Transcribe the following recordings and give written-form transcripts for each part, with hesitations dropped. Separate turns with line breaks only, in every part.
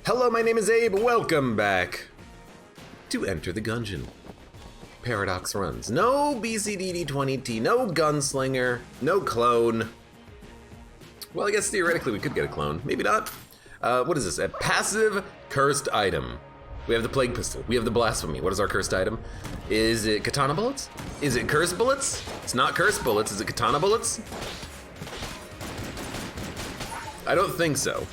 Hello, my name is Abe. Welcome back to Enter the Gungeon. Paradox runs. No BCDD-20T, no gunslinger, no clone. Well, I guess theoretically we could get a clone. Maybe not. What is this? A passive cursed item. We have the plague pistol. We have the blasphemy. What is our cursed item? Is it katana bullets? Is it cursed bullets? It's not cursed bullets. Is it katana bullets? I don't think so.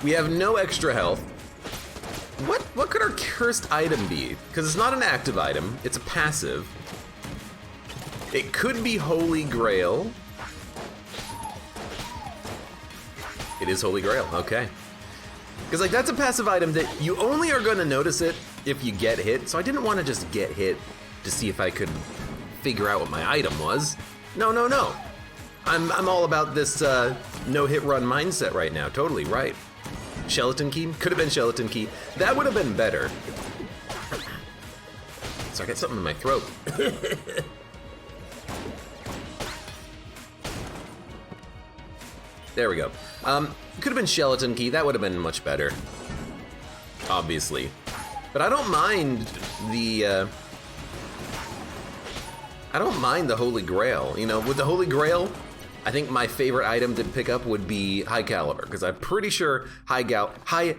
We have no extra health. What could our cursed item be? Because it's not an active item, it's a passive. It could be Holy Grail. It is Holy Grail, okay. Because like that's a passive item that you only are gonna notice it if you get hit, so I didn't want to just get hit to see if I could figure out what my item was. No. I'm all about this no hit run mindset right now, totally right. Skeleton key? Could have been skeleton key. That would have been better. So I got something in my throat. There we go. Could have been skeleton key. That would have been much better. Obviously. But I don't mind the Holy Grail. You know, with the Holy Grail, I think my favorite item to pick up would be High Caliber, because I'm pretty sure High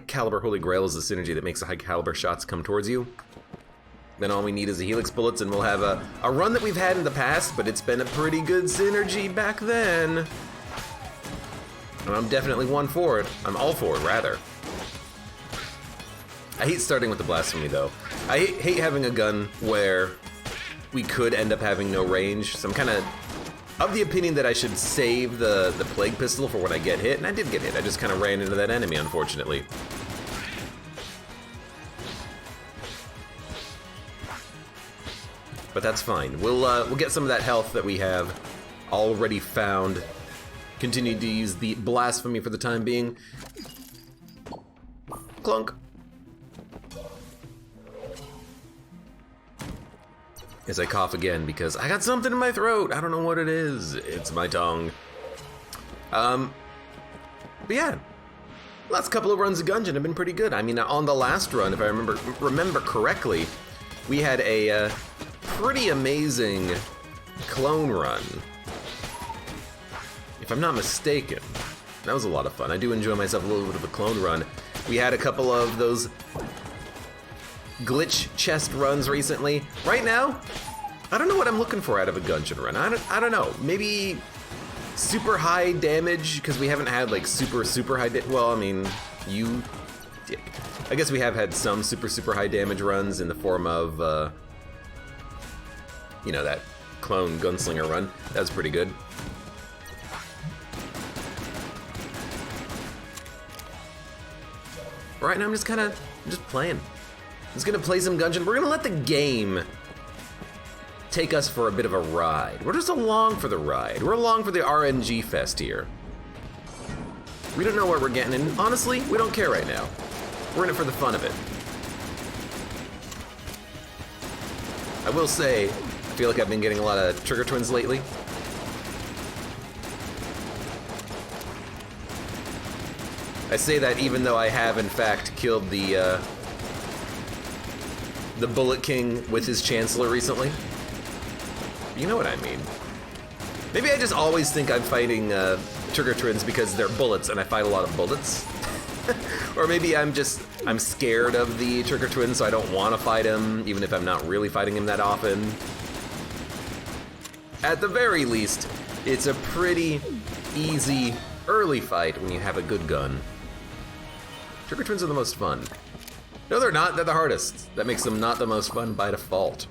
Caliber Holy Grail is the synergy that makes the high caliber shots come towards you. Then all we need is the Helix bullets, and we'll have a run that we've had in the past, but it's been a pretty good synergy back then. And I'm definitely one for it. I'm all for it, rather. I hate starting with the blasphemy, though. I hate having a gun where we could end up having no range, so I'm kind of the opinion that I should save the plague pistol for when I get hit, and I did get hit. I just kind of ran into that enemy, unfortunately. But that's fine. We'll get some of that health that we have already found. Continue to use the blasphemy for the time being. Clunk. As I cough again because I got something in my throat. I don't know what it is. It's my tongue. But yeah, last couple of runs of Gungeon have been pretty good. I mean, on the last run, if I remember correctly, we had a pretty amazing clone run. If I'm not mistaken, that was a lot of fun. I do enjoy myself a little bit of a clone run. We had a couple of those glitch chest runs recently. Right now, I don't know what I'm looking for out of a Gungeon run. I don't know. Maybe super high damage, because we haven't had like super high well, I mean, you dick. I guess we have had some super high damage runs in the form of you know, that clone gunslinger run. That was pretty good. Right now I'm just playing. I'm just gonna play some Gungeon. We're gonna let the game take us for a bit of a ride. We're just along for the ride. We're along for the RNG fest here. We don't know what we're getting, and honestly, we don't care right now. We're in it for the fun of it. I will say, I feel like I've been getting a lot of trigger twins lately. I say that even though I have in fact killed the Bullet King with his Chancellor recently. You know what I mean. Maybe I just always think I'm fighting trigger twins because they're bullets and I fight a lot of bullets. Or maybe I'm scared of the trigger twin, so I don't want to fight him, even if I'm not really fighting him that often. At the very least, it's a pretty easy early fight when you have a good gun. Trigger twins are the most fun. No, they're not. They're the hardest. That makes them not the most fun by default.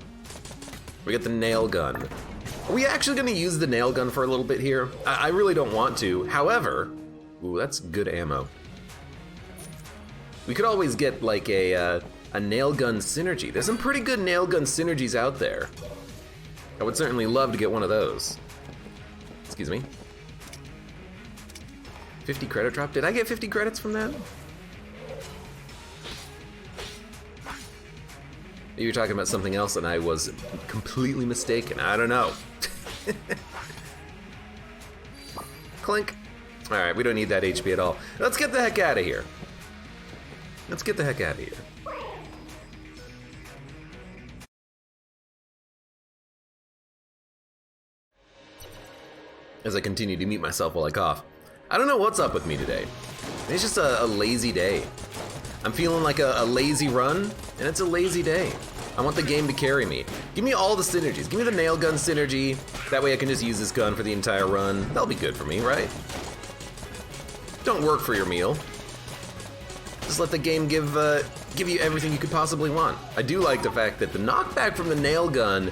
We get the nail gun. Are we actually going to use the nail gun for a little bit here? I really don't want to. However, ooh, that's good ammo. We could always get like a nail gun synergy. There's some pretty good nail gun synergies out there. I would certainly love to get one of those. Excuse me. 50 credit drop? Did I get 50 credits from that? Maybe you're talking about something else and I was completely mistaken. I don't know. Clink. Alright, we don't need that HP at all. Let's get the heck out of here. Let's get the heck out of here. As I continue to mute myself while I cough. I don't know what's up with me today. It's just a lazy day. I'm feeling like a lazy run, and it's a lazy day. I want the game to carry me. Give me all the synergies. Give me the nail gun synergy. That way I can just use this gun for the entire run. That'll be good for me, right? Don't work for your meal. Just let the game give you everything you could possibly want. I do like the fact that the knockback from the nail gun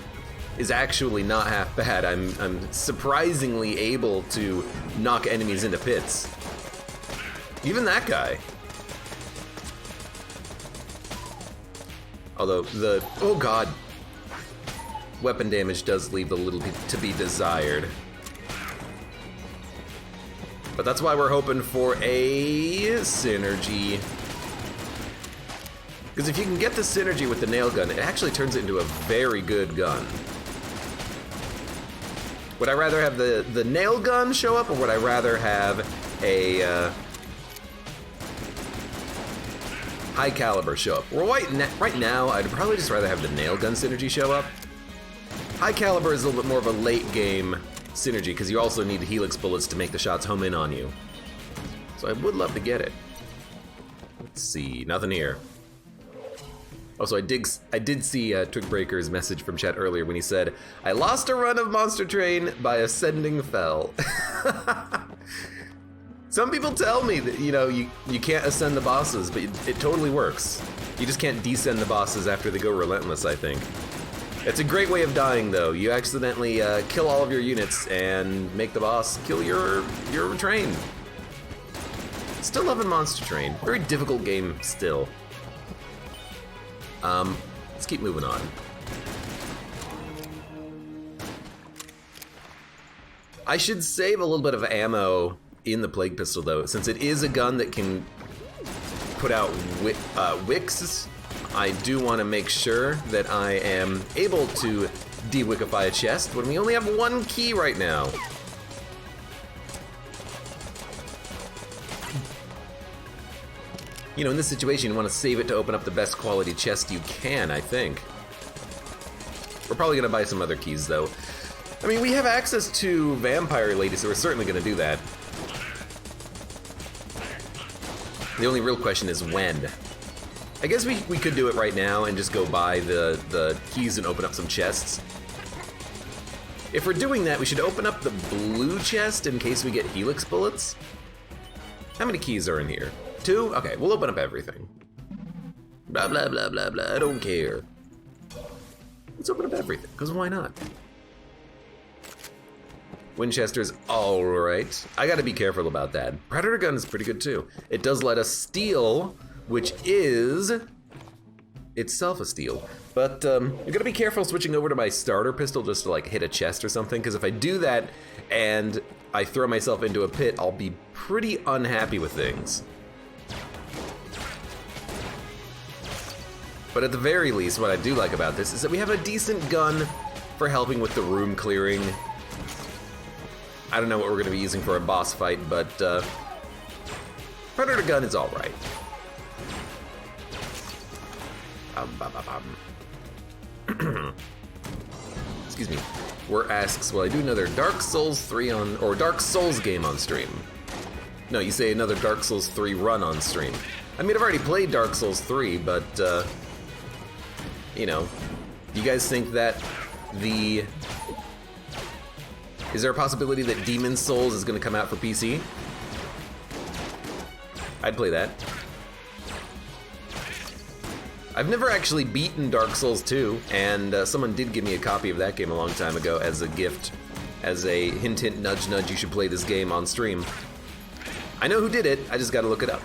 is actually not half bad. I'm surprisingly able to knock enemies into pits. Even that guy. Although oh god, weapon damage does leave a little bit to be desired. But that's why we're hoping for a synergy. Because if you can get the synergy with the nail gun, it actually turns it into a very good gun. Would I rather have the nail gun show up, or would I rather have a high caliber show up? Well, right now, I'd probably just rather have the nail gun synergy show up. High caliber is a little bit more of a late game synergy, because you also need the helix bullets to make the shots home in on you. So I would love to get it. Let's see, nothing here. Also, I did see Twig message from chat earlier when he said, "I lost a run of Monster Train by ascending fell." Some people tell me that, you know, you can't ascend the bosses, but it totally works. You just can't descend the bosses after they go relentless, I think. It's a great way of dying, though. You accidentally kill all of your units and make the boss kill your train. Still loving Monster Train. Very difficult game still. Let's keep moving on. I should save a little bit of ammo in the Plague Pistol, though, since it is a gun that can put out wicks. I do want to make sure that I am able to de-wickify a chest when we only have one key right now. You know, in this situation, you want to save it to open up the best quality chest you can, I think. We're probably going to buy some other keys, though. I mean, we have access to Vampire Lady, so we're certainly going to do that. The only real question is when. I guess we could do it right now and just go buy the keys and open up some chests. If we're doing that, we should open up the blue chest in case we get helix bullets. How many keys are in here? 2? Okay, we'll open up everything. Blah, blah, blah, blah, blah. I don't care. Let's open up everything, because why not? Winchester's alright. I gotta be careful about that. Predator gun is pretty good, too. It does let us steal, which is itself a steal. But I gotta be careful switching over to my starter pistol just to, like, hit a chest or something, because if I do that and I throw myself into a pit, I'll be pretty unhappy with things. But at the very least, what I do like about this is that we have a decent gun for helping with the room clearing. I don't know what we're going to be using for a boss fight, but Predator gun is alright. Excuse me. Were asks, will I do another Dark Souls 3 or Dark Souls game on stream? No, you say another Dark Souls 3 run on stream. I mean, I've already played Dark Souls 3, but you know, do you guys think that is there a possibility that Demon's Souls is going to come out for PC? I'd play that. I've never actually beaten Dark Souls 2, and someone did give me a copy of that game a long time ago as a gift, as a hint hint nudge nudge, you should play this game on stream. I know who did it, I just gotta look it up.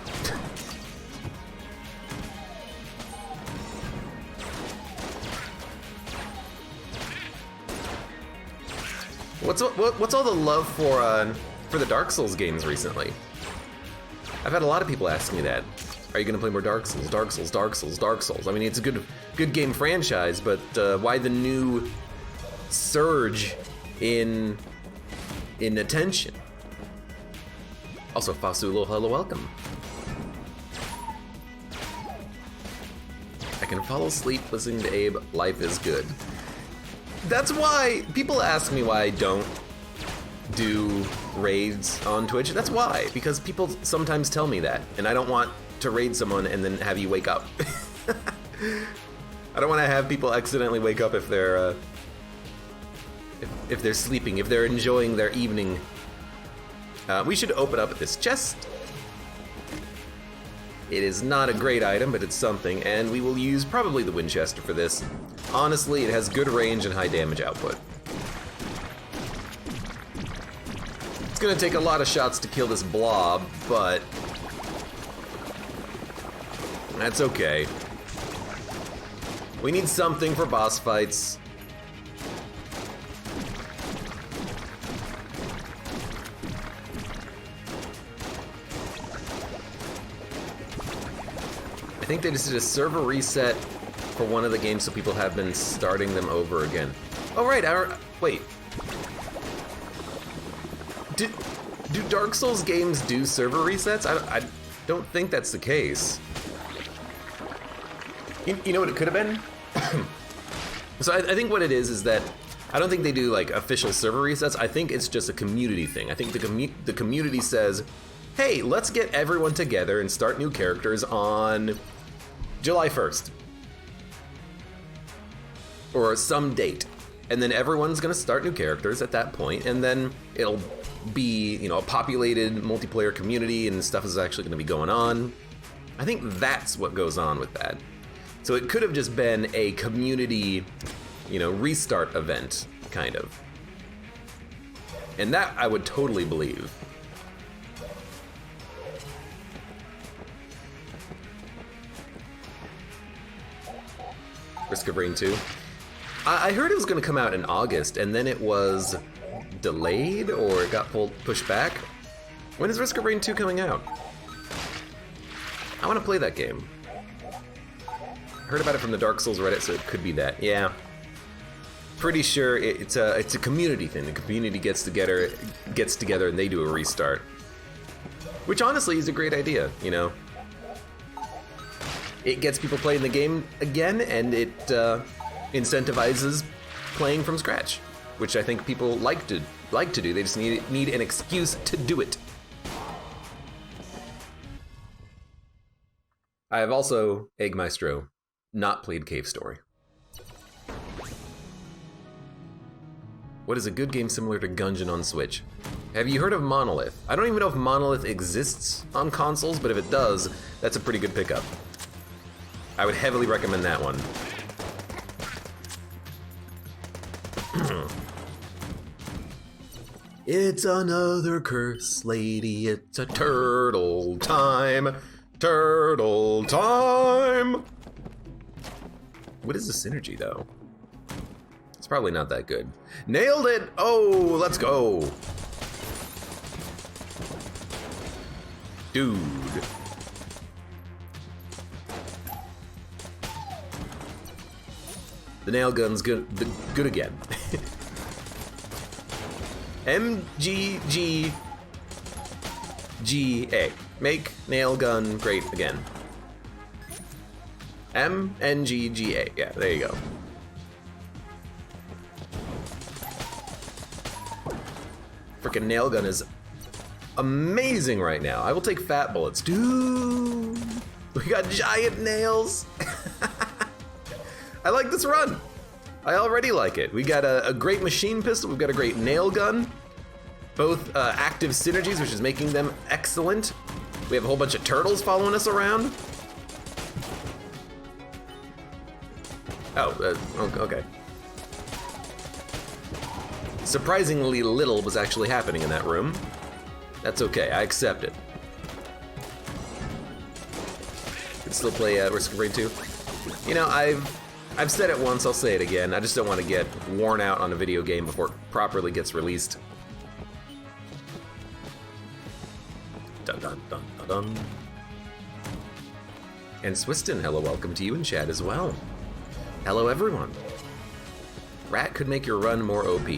What's all the love for the Dark Souls games recently? I've had a lot of people ask me that. Are you gonna play more Dark Souls, Dark Souls, Dark Souls, Dark Souls? I mean, it's a good game franchise, but why the new surge in attention? Also, Fasulo, hello, welcome. I can fall asleep listening to Abe. Life is good. That's why people ask me why I don't do raids on Twitch. That's why, because people sometimes tell me that, and I don't want to raid someone and then have you wake up. I don't want to have people accidentally wake up if they're sleeping, if they're enjoying their evening. We should open up this chest. It is not a great item, but it's something, and we will use probably the Winchester for this. Honestly, it has good range and high damage output. It's gonna take a lot of shots to kill this blob, but that's okay. We need something for boss fights. I think they just did a server reset for one of the games, so people have been starting them over again. Oh right, wait. Do Dark Souls games do server resets? I don't think that's the case. You know what it could have been? So I think what it is that I don't think they do like official server resets. I think it's just a community thing. I think the community says, hey, let's get everyone together and start new characters on July 1st. Or some date. And then everyone's gonna start new characters at that point, and then it'll be, you know, a populated multiplayer community and stuff is actually gonna be going on. I think that's what goes on with that. So it could have just been a community, you know, restart event, kind of. And that I would totally believe. Risk of Rain 2. I heard it was going to come out in August, and then it was delayed, or it got pushed back. When is Risk of Rain 2 coming out? I want to play that game. Heard about it from the Dark Souls Reddit, so it could be that. Yeah. Pretty sure it's a community thing. The community gets together and they do a restart. Which honestly is a great idea, you know? It gets people playing the game again, and it incentivizes playing from scratch, which I think people like to do. They just need an excuse to do it. I have also, Egg Maestro, not played Cave Story. What is a good game similar to Gungeon on Switch? Have you heard of Monolith? I don't even know if Monolith exists on consoles, but if it does, that's a pretty good pickup. I would heavily recommend that one. It's another curse, lady. It's a turtle time. Turtle time! What is the synergy, though? It's probably not that good. Nailed it! Oh, let's go! Dude. The nail gun's good again. MGGGA. Make nail gun great again. MNGGA. Yeah, there you go. Frickin' nail gun is amazing right now. I will take fat bullets. Dude, we got giant nails. I like this run. I already like it. We got a great machine pistol. We've got a great nail gun. Both active synergies, which is making them excellent. We have a whole bunch of turtles following us around. Oh, okay. Surprisingly little was actually happening in that room. That's okay, I accept it. Can still play Risk of Rain 2. You know, I've said it once, I'll say it again. I just don't want to get worn out on a video game before it properly gets released. Dun dun dun dun dun. And Swiston, hello, welcome to you in chat as well. Hello everyone. Rat could make your run more OP.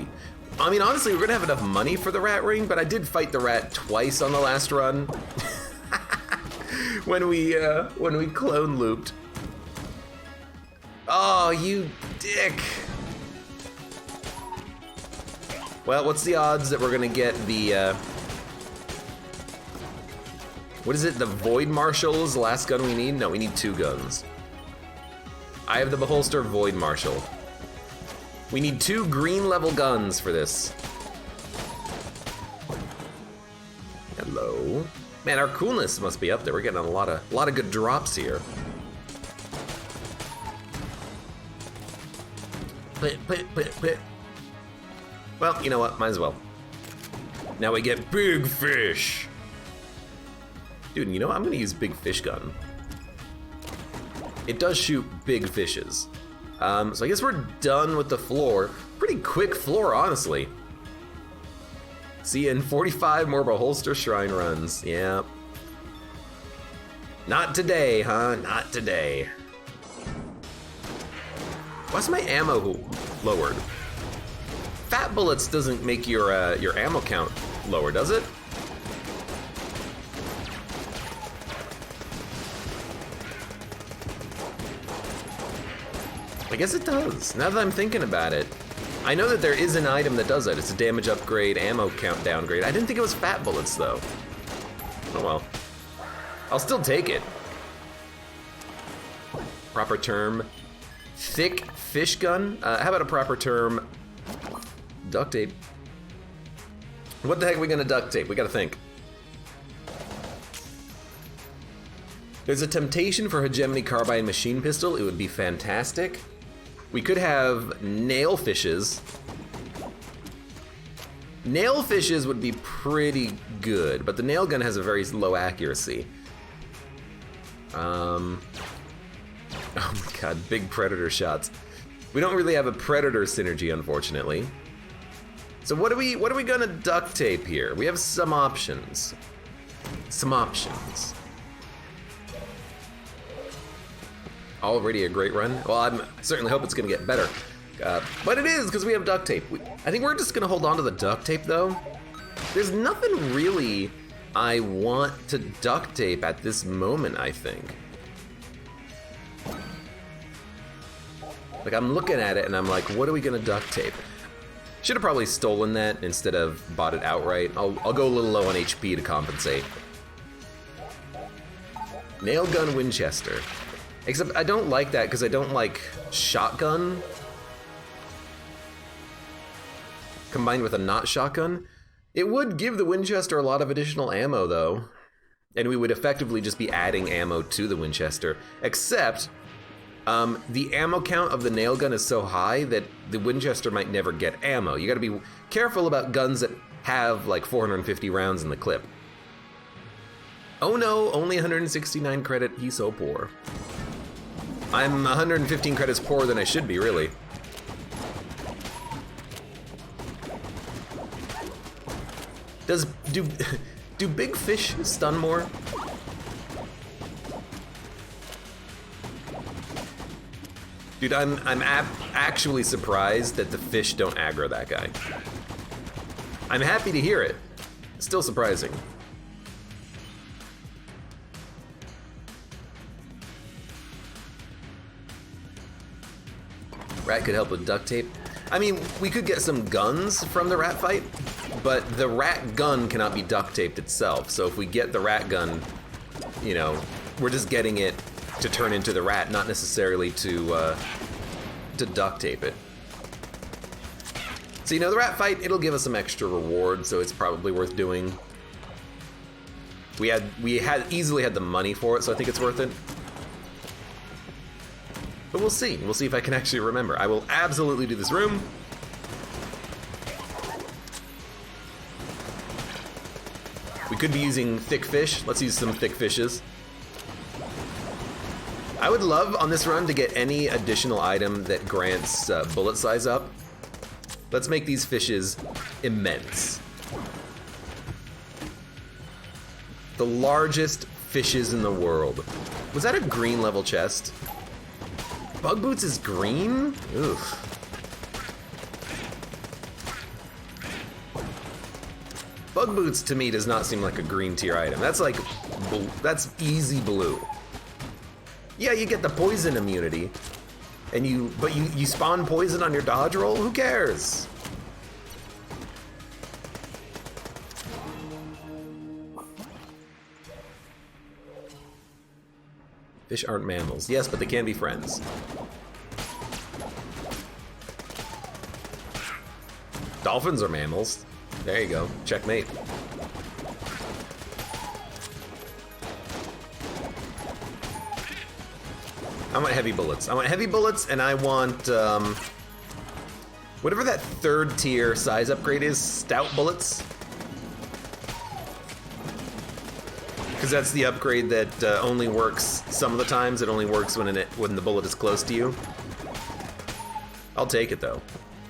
I mean, honestly, we're gonna have enough money for the rat ring, but I did fight the rat twice on the last run. when we clone looped. Oh, you dick. Well, what's the odds that we're gonna get the, what is it, the Void Marshal is the last gun we need? No, we need 2 guns. I have the Beholster Void Marshal. We need 2 green level guns for this. Hello. Man, our coolness must be up there. We're getting a lot of good drops here. Well, you know what? Might as well. Now we get big fish. Dude, you know what? I'm gonna use big fish gun. It does shoot big fishes. So I guess we're done with the floor. Pretty quick floor, honestly. See you in 45 more Beholster Shrine runs. Yeah. Not today, huh? Not today. Why's my ammo lowered? Fat bullets doesn't make your ammo count lower, does it? I guess it does, now that I'm thinking about it. I know that there is an item that does that. It's a damage upgrade, ammo count downgrade. I didn't think it was fat bullets, though. Oh well. I'll still take it. Proper term, thick fish gun? How about a proper term, duct tape? What the heck are we gonna duct tape? We gotta think. There's a temptation for Hegemony Carbine Machine Pistol. It would be fantastic. We could have nail fishes. Nail fishes would be pretty good, but the nail gun has a very low accuracy. Oh my god, big predator shots. We don't really have a predator synergy, unfortunately. So what are we gonna duct tape here? We have some options. Some options. Already a great run. Well, I certainly hope it's gonna get better. But it is, because we have duct tape. I think we're just gonna hold on to the duct tape, though. There's nothing really I want to duct tape at this moment, I think. Like, I'm looking at it and I'm like, what are we gonna duct tape? Should have probably stolen that instead of bought it outright. I'll go a little low on HP to compensate. Nail gun Winchester. Except I don't like that because I don't like shotgun combined with a not shotgun. It would give the Winchester a lot of additional ammo though, and we would effectively just be adding ammo to the Winchester, except the ammo count of the nail gun is so high that the Winchester might never get ammo. You gotta be careful about guns that have like 450 rounds in the clip. Oh no, only 169 credit, he's so poor. I'm 115 credits poorer than I should be, really. Do big fish stun more? Dude, I'm actually surprised that the fish don't aggro that guy. I'm happy to hear it. Still surprising. Rat could help with duct tape. I mean, we could get some guns from the rat fight, but the rat gun cannot be duct taped itself. So if we get the rat gun, you know, we're just getting it to turn into the rat, not necessarily to duct tape it. So, you know, the rat fight, it'll give us some extra reward, so it's probably worth doing. We had easily had the money for it, so I think it's worth it. But we'll see. We'll see if I can actually remember. I will absolutely do this room. We could be using thick fish. Let's use some thick fishes. I would love on this run to get any additional item that grants bullet size up. Let's make these fishes immense. The largest fishes in the world. Was that a green level chest? Bug Boots is green? Oof. Bug boots to me does not seem like a green tier item. That's like, that's easy blue. Yeah, you get the poison immunity, and but you spawn poison on your dodge roll? Who cares? Fish aren't mammals. Yes, but they can be friends. Dolphins are mammals. There you go. Checkmate. I want heavy bullets. I want heavy bullets, and I want, whatever that third tier size upgrade is, stout bullets. Because that's the upgrade that only works some of the times. It only works when the bullet is close to you. I'll take it, though.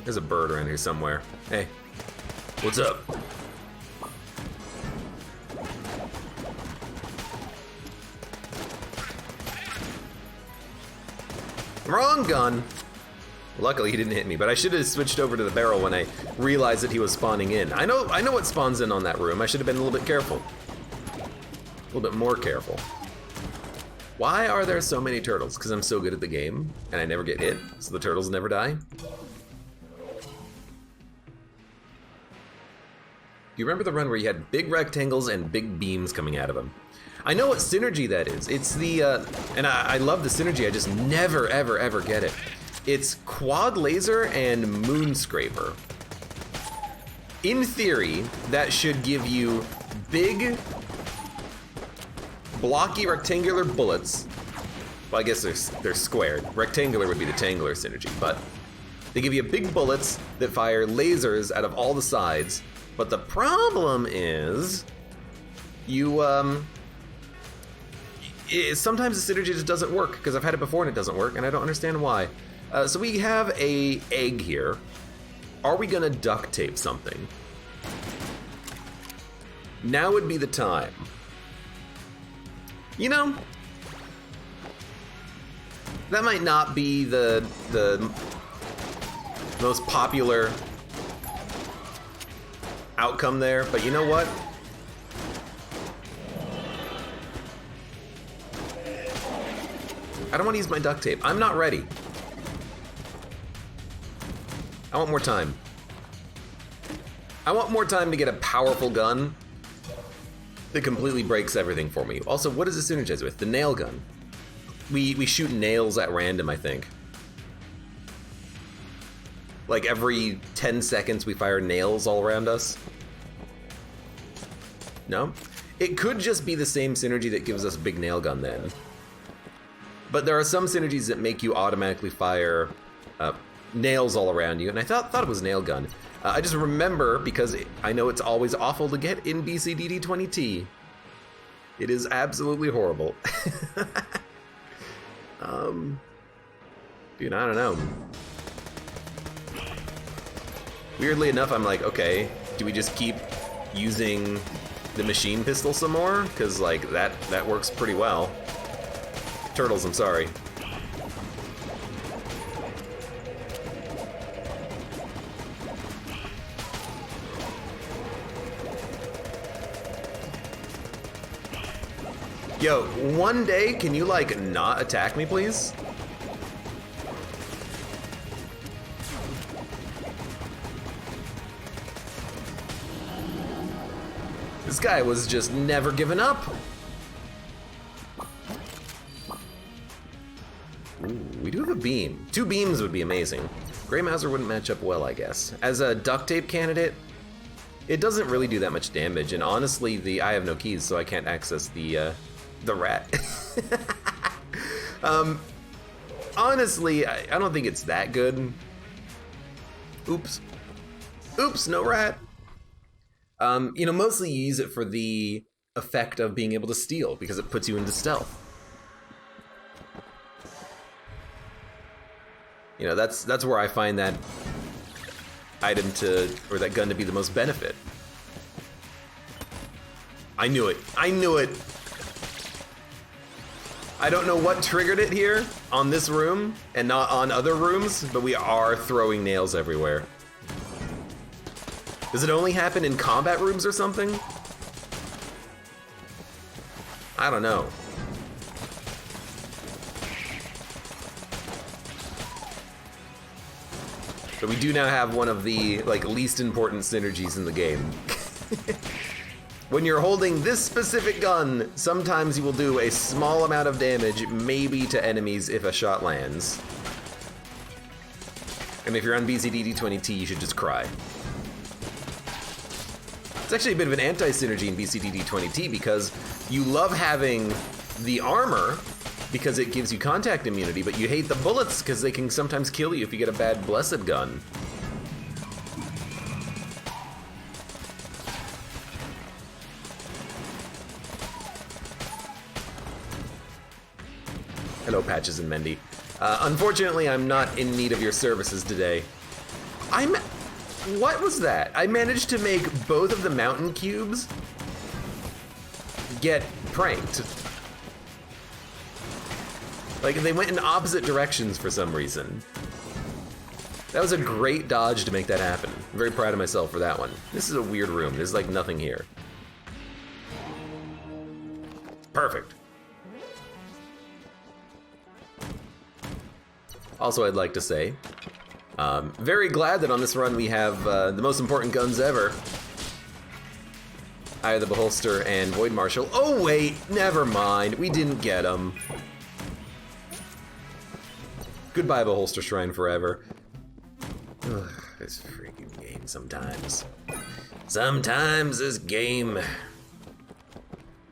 There's a bird around here somewhere. Hey, what's up? Wrong gun! Luckily he didn't hit me, but I should have switched over to the barrel when I realized that he was spawning in. I know what spawns in on that room. I should have been a little bit careful. A little bit more careful. Why are there so many turtles? Because I'm so good at the game, and I never get hit, so the turtles never die? You remember the run where you had big rectangles and big beams coming out of them? I know what synergy that is. It's the, and I love the synergy, I just never, ever, ever get it. It's quad laser and moonscraper. In theory, that should give you big, blocky rectangular bullets. Well, I guess they're squared. Rectangular would be the tangler synergy, but they give you big bullets that fire lasers out of all the sides. But the problem is, sometimes the synergy just doesn't work, because I've had it before and it doesn't work, and I don't understand why. So we have a egg here. Are we gonna duct tape something? Now would be the time. You know, that might not be the most popular outcome there, but you know what? I don't want to use my duct tape. I'm not ready. I want more time. I want more time to get a powerful gun that completely breaks everything for me. Also, what does it synergize with? The nail gun. We shoot nails at random, I think. Like every 10 seconds we fire nails all around us. No? It could just be the same synergy that gives us a big nail gun then. But there are some synergies that make you automatically fire nails all around you, and I thought it was nail gun. I just remember, because I know it's always awful to get in BCDD20T. It is absolutely horrible. Dude, I don't know. Weirdly enough, I'm like, okay, do we just keep using the machine pistol some more? Because, like, that works pretty well. Turtles, I'm sorry. Yo, one day, can you, like, not attack me, please? This guy was just never giving up. Ooh, we do have a beam. 2 beams would be amazing. Grey Mauser wouldn't match up well, I guess. As a duct tape candidate, it doesn't really do that much damage, and honestly, I have no keys, so I can't access the rat. Honestly, I don't think it's that good. Oops. Oops, no rat. You know, mostly you use it for the effect of being able to steal, because it puts you into stealth. You know, that's where I find that item or that gun to be the most benefit. I knew it. I knew it. I don't know what triggered it here on this room and not on other rooms, but we are throwing nails everywhere. Does it only happen in combat rooms or something? I don't know. But we do now have one of the least important synergies in the game. When you're holding this specific gun, sometimes you will do a small amount of damage, maybe to enemies if a shot lands. And if you're on BCDD20T, you should just cry. It's actually a bit of an anti-synergy in BCDD20T because you love having the armor because it gives you contact immunity, but you hate the bullets because they can sometimes kill you if you get a bad blessed gun. Hello, Patches and Mendy. Unfortunately, I'm not in need of your services today. What was that? I managed to make both of the mountain cubes get pranked. They went in opposite directions for some reason. That was a great dodge to make that happen. I'm very proud of myself for that one. This is a weird room. There's nothing here. Perfect. Also, I'd like to say, very glad that on this run we have the most important guns ever. Eye of the Beholster and Void Marshal. Oh wait, never mind. We didn't get them. Goodbye, Beholster Shrine forever. Ugh, this freaking game sometimes. Sometimes this game.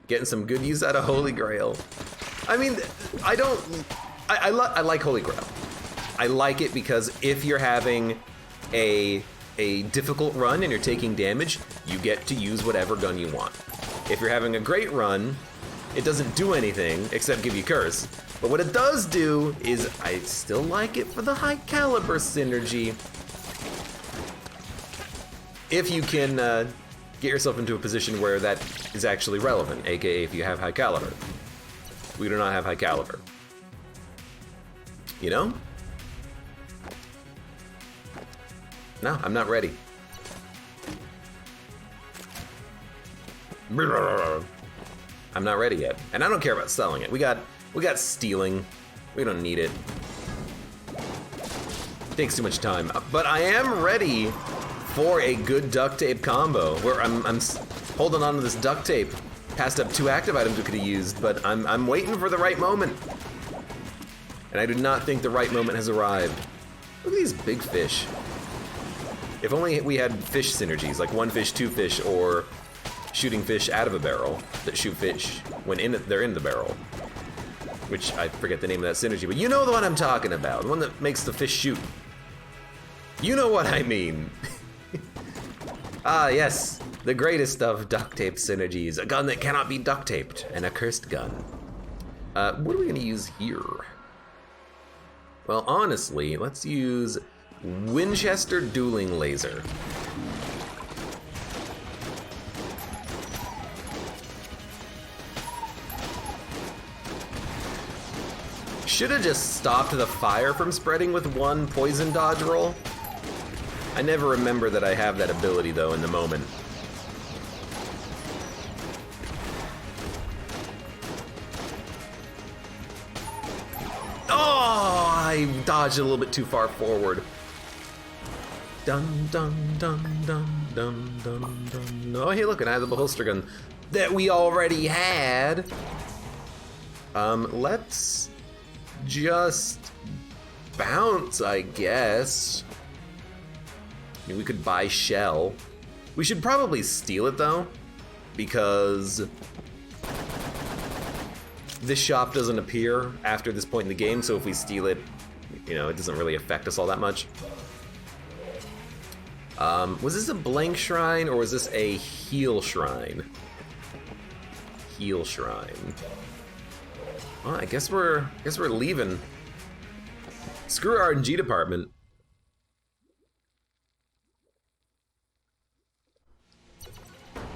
Getting some good use out of Holy Grail. I mean, I like Holy Grail. I like it because if you're having a difficult run and you're taking damage, you get to use whatever gun you want. If you're having a great run, it doesn't do anything except give you curse. But what it does do is I still like it for the high caliber synergy. If you can get yourself into a position where that is actually relevant, aka if you have high caliber. We do not have high caliber. You know? No, I'm not ready. I'm not ready yet. And I don't care about selling it. We got stealing. We don't need it. It takes too much time. But I am ready for a good duct tape combo where I'm holding on to this duct tape. Passed up 2 active items we could have used, but I'm waiting for the right moment. And I do not think the right moment has arrived. Look at these big fish. If only we had fish synergies, like 1 fish, 2 fish, or shooting fish out of a barrel that shoot fish when they're in the barrel. Which, I forget the name of that synergy, but you know the one I'm talking about. The one that makes the fish shoot. You know what I mean. Ah, yes. The greatest of duct tape synergies. A gun that cannot be duct taped. An accursed gun. What are we going to use here? Well, honestly, let's use Winchester Dueling Laser. Should have just stopped the fire from spreading with 1 poison dodge roll. I never remember that I have that ability though in the moment. Oh, I dodged a little bit too far forward. Dun dun dun dun dun dun dun. Oh, hey, look, an Eye of the Beholster gun that we already had. Let's just bounce, I guess. I mean, we could buy shell. We should probably steal it though, because this shop doesn't appear after this point in the game, so if we steal it, you know, it doesn't really affect us all that much. Was this a blank shrine or was this a heal shrine? Heal shrine. Well, I guess we're leaving. Screw our RNG department.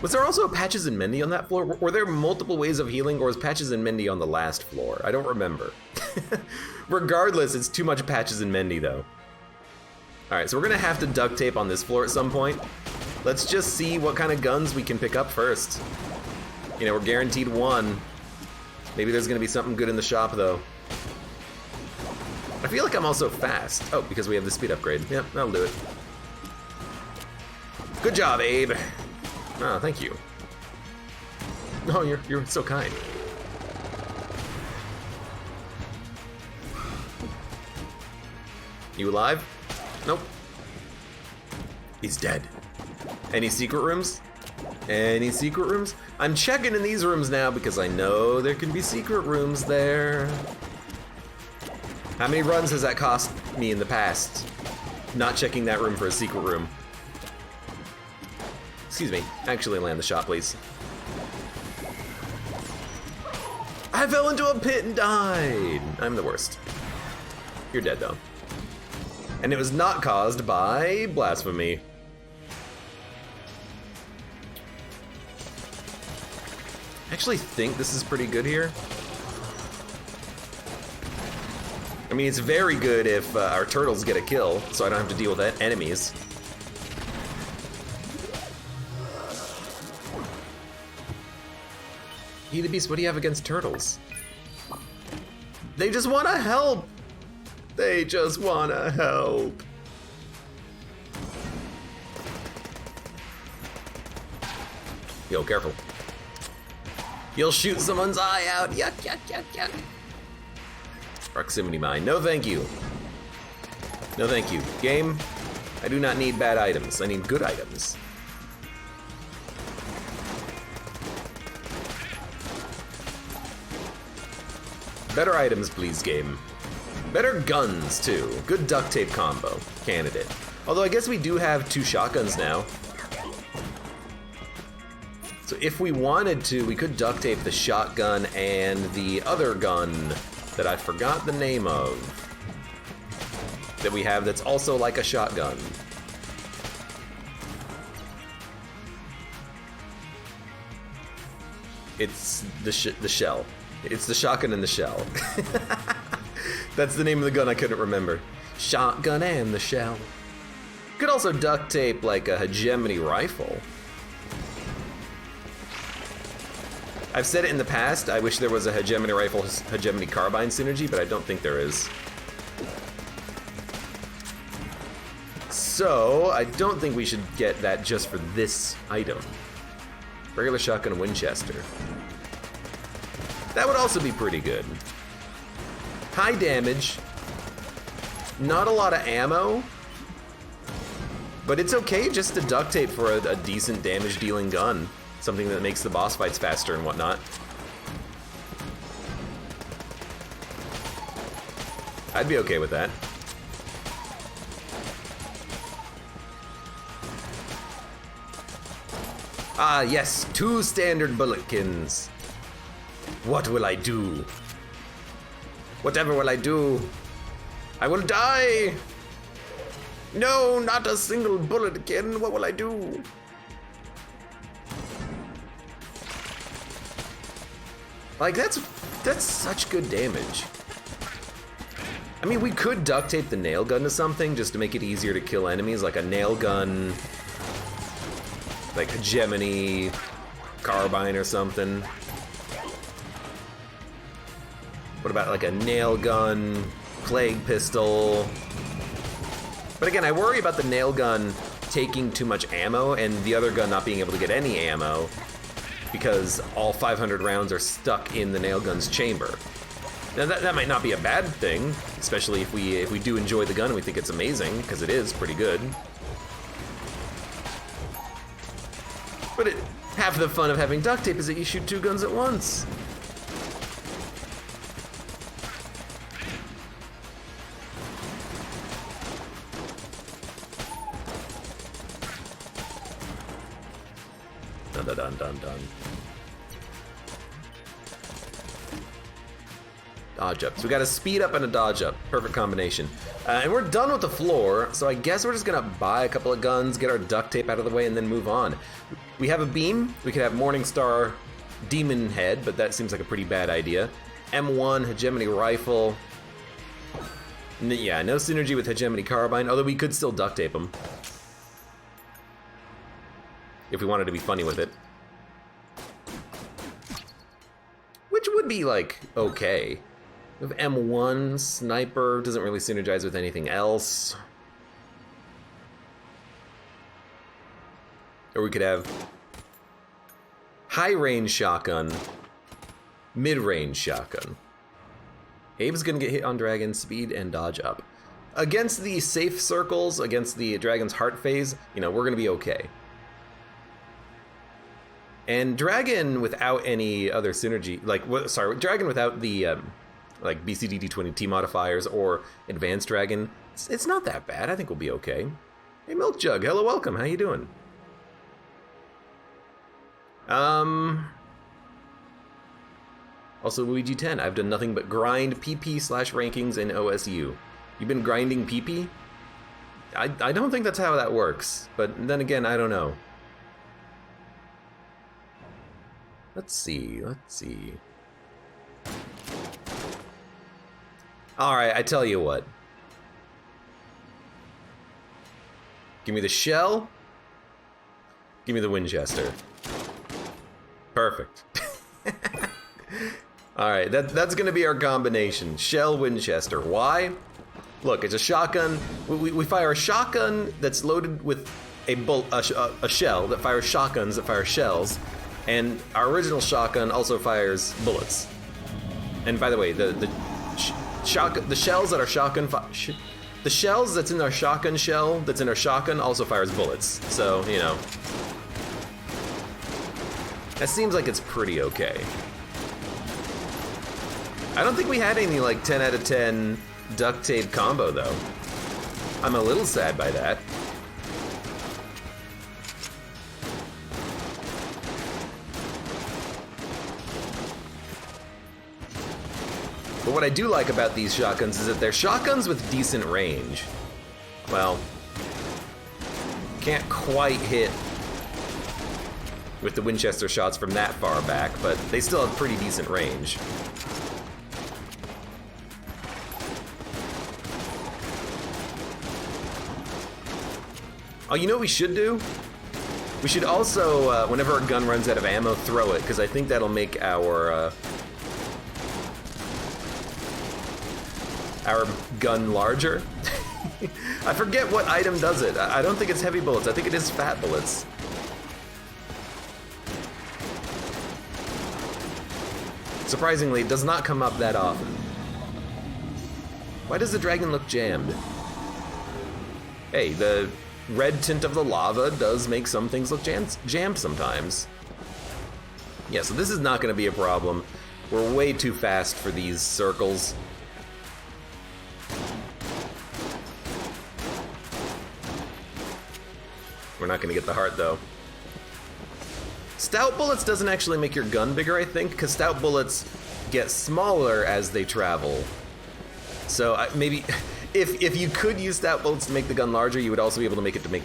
Was there also Patches and Mendy on that floor? Were there multiple ways of healing, or was Patches and Mendy on the last floor? I don't remember. Regardless, it's too much Patches and Mendy though. All right, so we're gonna have to duct tape on this floor at some point. Let's just see what kind of guns we can pick up first. You know, we're guaranteed one. Maybe there's gonna be something good in the shop, though. I feel like I'm also fast. Oh, because we have the speed upgrade. Yep, that'll do it. Good job, Abe. Oh, thank you. Oh, you're so kind. You alive? Nope. He's dead. Any secret rooms? Any secret rooms? I'm checking in these rooms now because I know there can be secret rooms there. How many runs has that cost me in the past? Not checking that room for a secret room. Excuse me. Actually land the shot, please. I fell into a pit and died. I'm the worst. You're dead, though. And it was not caused by blasphemy. I actually think this is pretty good here. I mean, it's very good if our turtles get a kill, so I don't have to deal with enemies. He the Beast, what do you have against turtles? They just want to help! They just want to help. Yo, careful. You'll shoot someone's eye out. Yuck, yuck, yuck, yuck. Proximity mine. No thank you. No thank you. Game, I do not need bad items. I need good items. Better items, please, game. Better guns, too. Good duct tape combo. Candidate. Although I guess we do have 2 shotguns now. So if we wanted to, we could duct tape the shotgun and the other gun that I forgot the name of that we have that's also like a shotgun. It's the shell. It's the shotgun and the shell. That's the name of the gun I couldn't remember. Shotgun and the shell. Could also duct tape like a hegemony rifle. I've said it in the past, I wish there was a hegemony rifle, hegemony carbine synergy, but I don't think there is. So, I don't think we should get that just for this item. Regular shotgun Winchester. That would also be pretty good. High damage, not a lot of ammo, but it's okay just to duct tape for a decent damage dealing gun. Something that makes the boss fights faster and whatnot. I'd be okay with that. Ah, yes, 2 standard bulletkins. What will I do? Whatever will I do? I will die! No, not a single bulletkin. What will I do? Like, that's such good damage. I mean, we could duct tape the nail gun to something just to make it easier to kill enemies, like a nail gun, like hegemony carbine or something. What about like a nail gun, plague pistol? But again, I worry about the nail gun taking too much ammo and the other gun not being able to get any ammo, because all 500 rounds are stuck in the nail gun's chamber. Now that might not be a bad thing, especially if we do enjoy the gun and we think it's amazing, because it is pretty good. But half the fun of having duct tape is that you shoot 2 guns at once. Dun dun dun dun dun. Dodge up. So we got a speed up and a dodge up. Perfect combination. And we're done with the floor, so I guess we're just gonna buy a couple of guns, get our duct tape out of the way, and then move on. We have a beam. We could have Morningstar Demon Head, but that seems like a pretty bad idea. M1 Hegemony Rifle. Yeah, no synergy with Hegemony Carbine, although we could still duct tape them. if we wanted to be funny with it. Which would be, like, okay. We have M1, sniper, doesn't really synergize with anything else. Or we could have high-range shotgun, mid-range shotgun. Abe's gonna get hit on dragon, speed and dodge up. Against the safe circles, against the dragon's heart phase, you know, we're gonna be okay. And dragon without any other synergy, like, sorry, dragon without the, like, BCDD20T modifiers or advanced dragon, it's not that bad. I think we'll be okay. Hey, Milk Jug, hello, welcome, how you doing? Also, Luigi 10, I've done nothing but grind PP/rankings in OSU. You've been grinding PP? I don't think that's how that works, but then again, I don't know. Let's see. Alright, I tell you what. Give me the shell. Give me the Winchester. Perfect. Alright, that's gonna be our combination. Shell, Winchester. Why? Look, it's a shotgun. We fire a shotgun that's loaded with a shell that fires shotguns that fire shells. And our original shotgun also fires bullets. And by the way, the shells that our shotgun the shells that's in our shotgun shell that's in our shotgun also fires bullets. So, you know, that seems like it's pretty okay. I don't think we had any like 10 out of 10 duct tape combo though. I'm a little sad by that. But what I do like about these shotguns is that they're shotguns with decent range. Well, can't quite hit with the Winchester shots from that far back, but they still have pretty decent range. Oh, you know what we should do? We should also, whenever our gun runs out of ammo, throw it, because I think that'll make our gun larger. I forget what item does it. I don't think it's heavy bullets. I think it is fat bullets. Surprisingly, it does not come up that often. Why does the dragon look jammed? Hey, the red tint of the lava does make some things look jammed sometimes. Yeah, so this is not going to be a problem. We're way too fast for these circles. We're not going to get the heart, though. Stout bullets doesn't actually make your gun bigger, I think, because stout bullets get smaller as they travel. So maybe if you could use stout bullets to make the gun larger, you would also be able to use it to make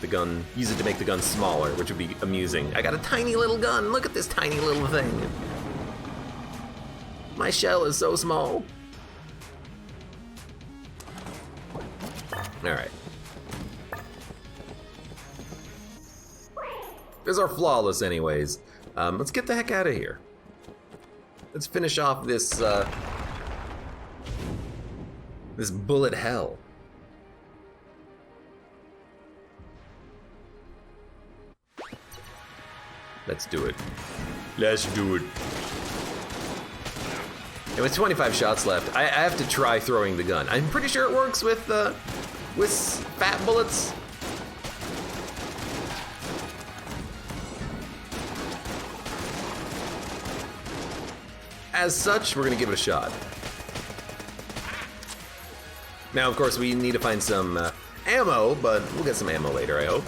the gun smaller, which would be amusing. I got a tiny little gun. Look at this tiny little thing. My shell is so small. All right. These are flawless anyways. Let's get the heck out of here. Let's finish off this, this bullet hell. Let's do it. Let's do it. And with 25 shots left, I have to try throwing the gun. I'm pretty sure it works with fat bullets. As such, we're gonna give it a shot. Now, of course, we need to find some ammo, but we'll get some ammo later, I hope.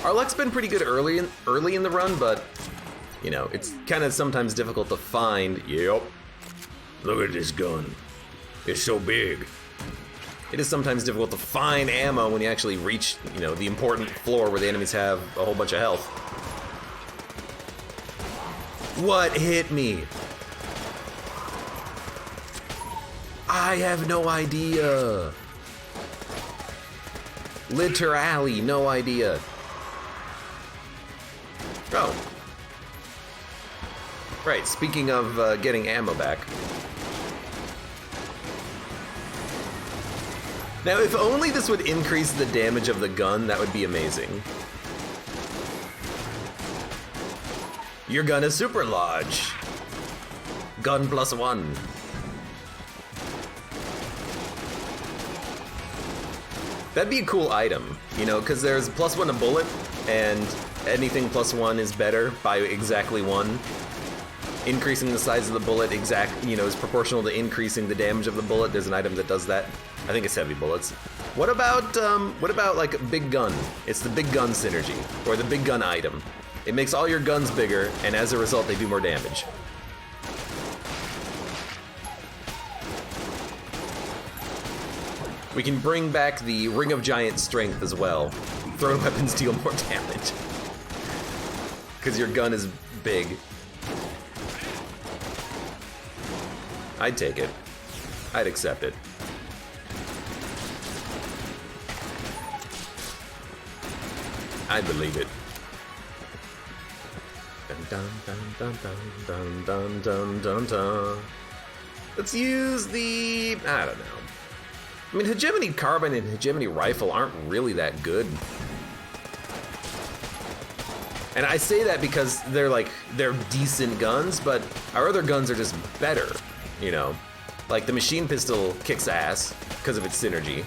Our luck's been pretty good early in the run, but you know, it's kind of sometimes difficult to find. Yep. Look at this gun. It's so big. It is sometimes difficult to find ammo when you actually reach, you know, the important floor where the enemies have a whole bunch of health. What hit me? I have no idea. Literally no idea. Right, speaking of getting ammo back. Now, if only this would increase the damage of the gun, that would be amazing. Your gun is super large. Gun +1. That'd be a cool item, you know, because there's +1 a bullet, and anything +1 is better by exactly 1. Increasing the size of the bullet is proportional to increasing the damage of the bullet. There's an item that does that. I think it's heavy bullets. What about like a big gun? It's the big gun synergy, or the big gun item. It makes all your guns bigger, and as a result, they do more damage. We can bring back the Ring of Giant Strength as well. Thrown weapons deal more damage. Because your gun is big. I'd take it. I'd accept it. I believe it. Dun, dun, dun, dun, dun, dun, dun, dun, dun. Let's use the... I don't know. I mean, Hegemony Carbine and Hegemony Rifle aren't really that good. And I say that because they're decent guns, but our other guns are just better, you know? Like, the machine pistol kicks ass because of its synergy.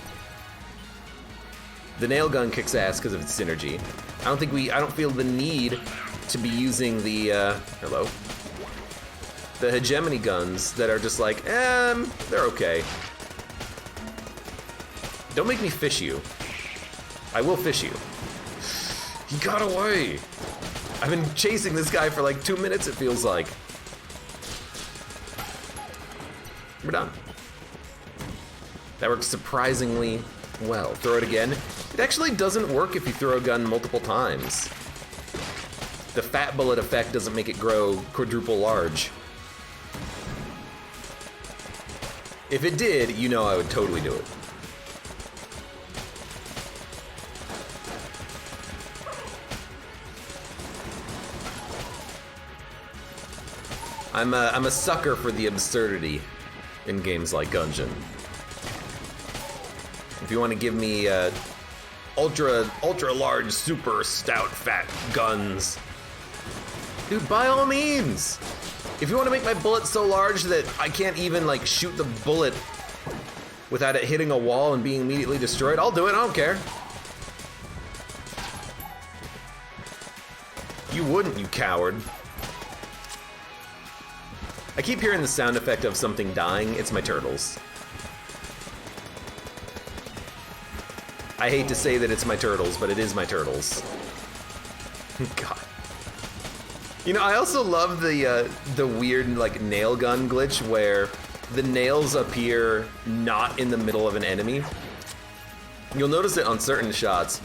The nail gun kicks ass because of its synergy. I don't feel the need to be using the, the hegemony guns that are just like, they're okay. Don't make me fish you. I will fish you. He got away. I've been chasing this guy for like 2 minutes, it feels like. We're done. That works surprisingly well. Throw it again. It actually doesn't work if you throw a gun multiple times. The fat bullet effect doesn't make it grow quadruple large. If it did, you know I would totally do it. I'm a sucker for the absurdity in games like Gungeon. If you want to give me ultra large, super stout, fat guns, dude, by all means. If you want to make my bullet so large that I can't even like shoot the bullet without it hitting a wall and being immediately destroyed, I'll do it. I don't care. You wouldn't, you coward. I keep hearing the sound effect of something dying. It's my turtles. I hate to say that it's my turtles, but it is my turtles. God. You know, I also love the weird like nail gun glitch where the nails appear not in the middle of an enemy. You'll notice it on certain shots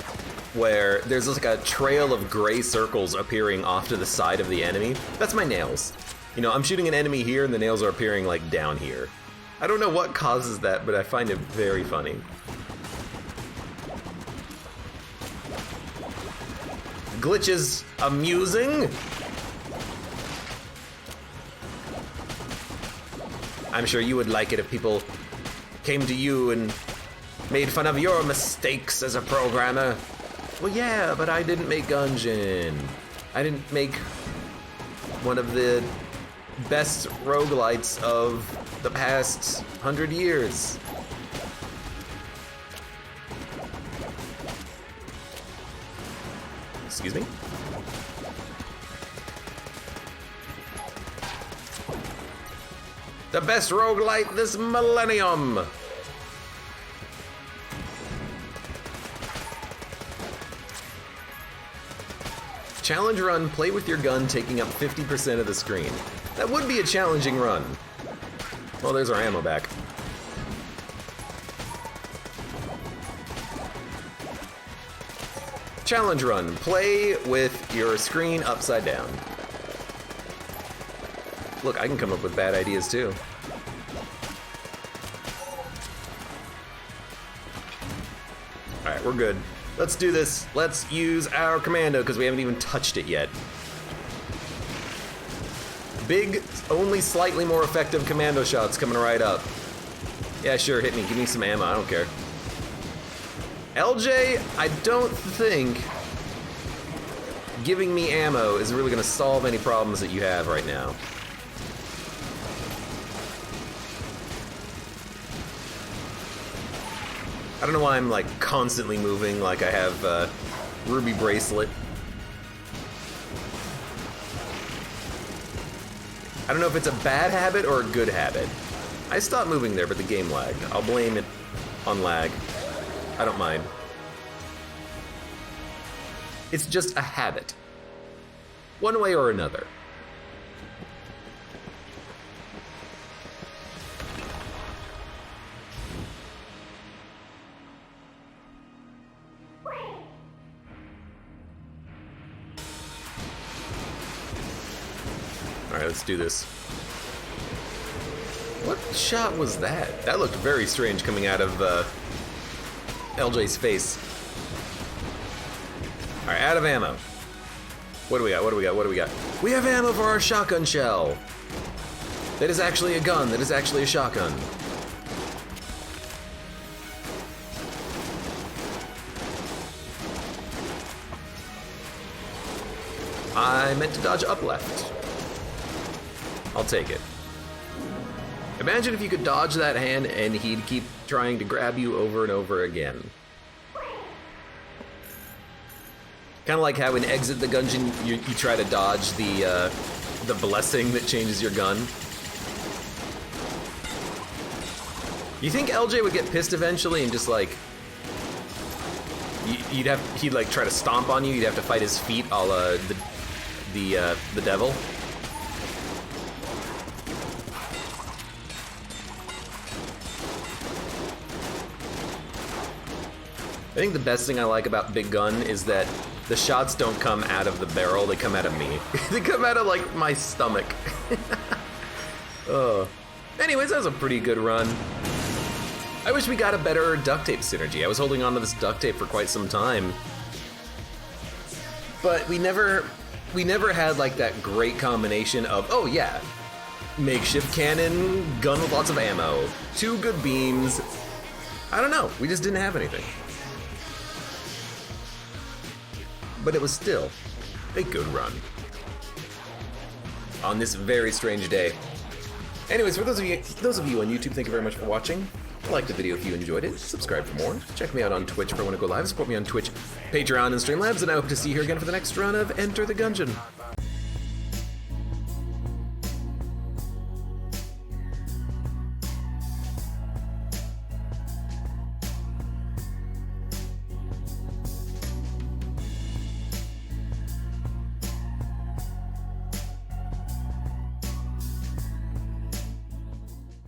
where there's like a trail of gray circles appearing off to the side of the enemy. That's my nails. You know, I'm shooting an enemy here and the nails are appearing like down here. I don't know what causes that, but I find it very funny. Glitch is amusing. I'm sure you would like it if people came to you and made fun of your mistakes as a programmer. Well, yeah, but I didn't make Gungeon. I didn't make one of the best roguelites of the past 100 years. Excuse me? The best roguelite this millennium! Challenge run, play with your gun taking up 50% of the screen. That would be a challenging run. Well, there's our ammo back. Challenge run, play with your screen upside down. Look, I can come up with bad ideas too. Alright, we're good. Let's do this. Let's use our commando because we haven't even touched it yet. Big, only slightly more effective commando shots coming right up. Yeah, sure, hit me. Give me some ammo. I don't care. LJ, I don't think giving me ammo is really going to solve any problems that you have right now. I don't know why I'm like constantly moving like I have Ruby Bracelet. I don't know if it's a bad habit or a good habit. I stopped moving there, but the game lagged. I'll blame it on lag. I don't mind. It's just a habit. One way or another. Alright, let's do this. What shot was that? That looked very strange coming out of LJ's face. Alright, out of ammo. What do we got? What do we got? What do we got? We have ammo for our shotgun shell! That is actually a gun. That is actually a shotgun. I meant to dodge up left. I'll take it. Imagine if you could dodge that hand and he'd keep trying to grab you over and over again. Kind of like how in Exit the Gungeon you try to dodge the blessing that changes your gun. You think LJ would get pissed eventually and just like he'd like try to stomp on you? You'd have to fight his feet, a la the devil. I think the best thing I like about Big Gun is that the shots don't come out of the barrel, they come out of me. They come out of, like, my stomach. Oh. Anyways, that was a pretty good run. I wish we got a better duct tape synergy. I was holding on to this duct tape for quite some time. But we never had, like, that great combination of, oh yeah, makeshift cannon, gun with lots of ammo, 2 good beams. I don't know, we just didn't have anything. But it was still a good run on this very strange day. Anyways, for those of you on YouTube, thank you very much for watching. Like the video if you enjoyed it. Subscribe for more. Check me out on Twitch if I want to go live. Support me on Twitch, Patreon, and Streamlabs, and I hope to see you here again for the next run of Enter the Gungeon.